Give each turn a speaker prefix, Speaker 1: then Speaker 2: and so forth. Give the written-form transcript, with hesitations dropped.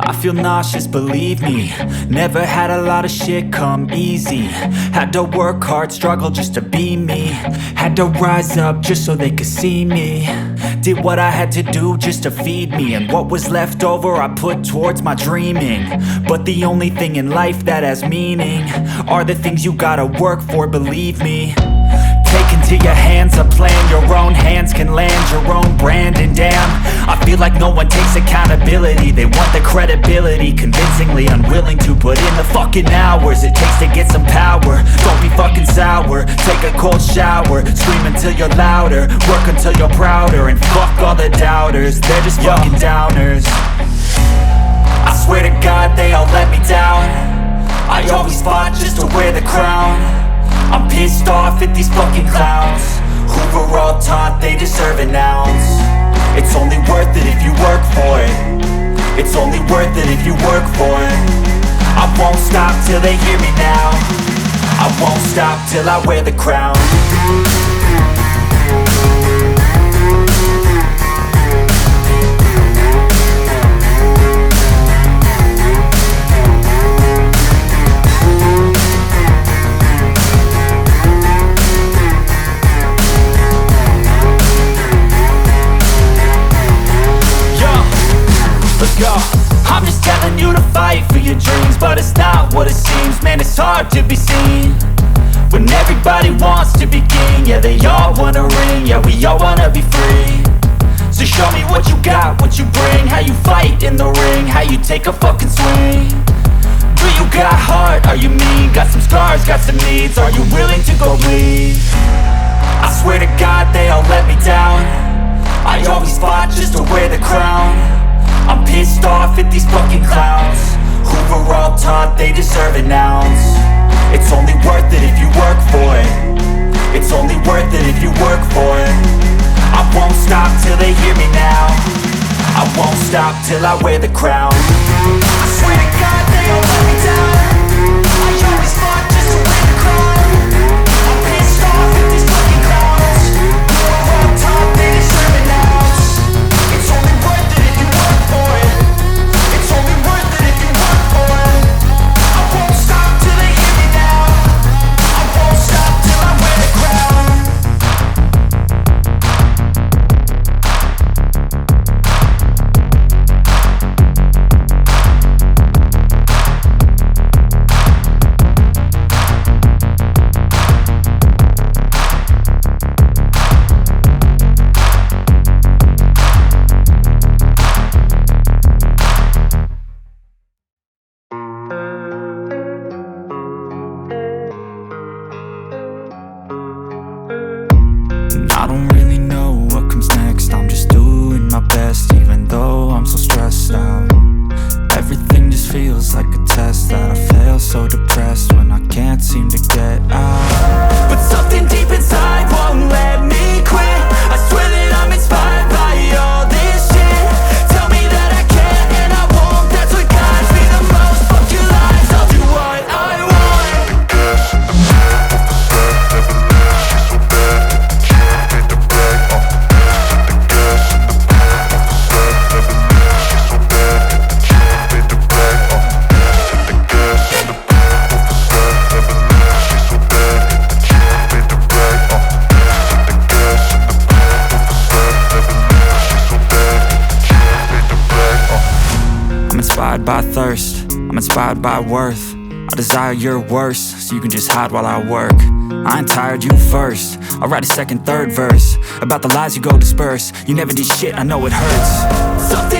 Speaker 1: I feel nauseous, believe me. Never had a lot of shit come easy. Had to work hard, struggle just to be me. Had to rise up just so they could see me. Did what I had to do just to feed me. And what was left over I put towards my dreaming. But the only thing in life that has meaning are the things you gotta work for, believe me. Take into your hands a plan, your own hands can land your own brand. And damn, I feel like no one takes accountability. They want the credibility, convincingly unwilling to put in the fucking hours it takes to get some power. Don't be fucking sour, take a cold shower. Scream until you're louder, work until you're prouder. And fuck all the doubters, they're just fucking downers. I swear to God they all let me down. I always fought just to wear the crown. I'm pissed off at these fucking clowns who were all taught they deserve an ounce. It's only worth it if you work for it. It's only worth it if you work for it. I won't stop till they hear me now. I won't stop till I wear the crown. I'm just telling you to fight for your dreams, but it's not what it seems. Man, it's hard to be seen when everybody wants to be king. Yeah, they all wanna ring, yeah, we all wanna be free. So show me what you got, what you bring, how you fight in the ring, how you take a fucking swing. Do you got heart, are you mean? Got some scars, got some needs, are you willing to go bleed? I swear to God they all let me down. I always fought just to wear the crown. I'm pissed off at these fucking clowns who were all taught they deserve an ounce. It's only worth it if you work for it. It's only worth it if you work for it. I won't stop till they hear me now. I won't stop till I wear the crown. I swear to God they all let me down. I always fought just to wear the crown. I'm pissed off at these fucking clowns who were all taught they deserve an ounce. It's only worth it if you work for it. It's only worth it if you work for it. I won't stop till they hear me now. I won't stop till I wear the crown. I don't really know what comes next. I'm just doing my best, even though I'm so stressed out. Everything just feels like a test that I fail, so depressed when I can't seem to get out. But something deep inside won't let me quit. I swear that I'm inspired by all this shit. Tell me that I can and I won't. That's what guides me the most. Fuck your lies, I'll do what I want. I'm inspired by thirst, I'm inspired by worth. I desire your worst, so you can just hide while I work. I ain't tired, you first. I'll write a second, third verse about the lies you go disperse. You never did shit, I know it hurts. Something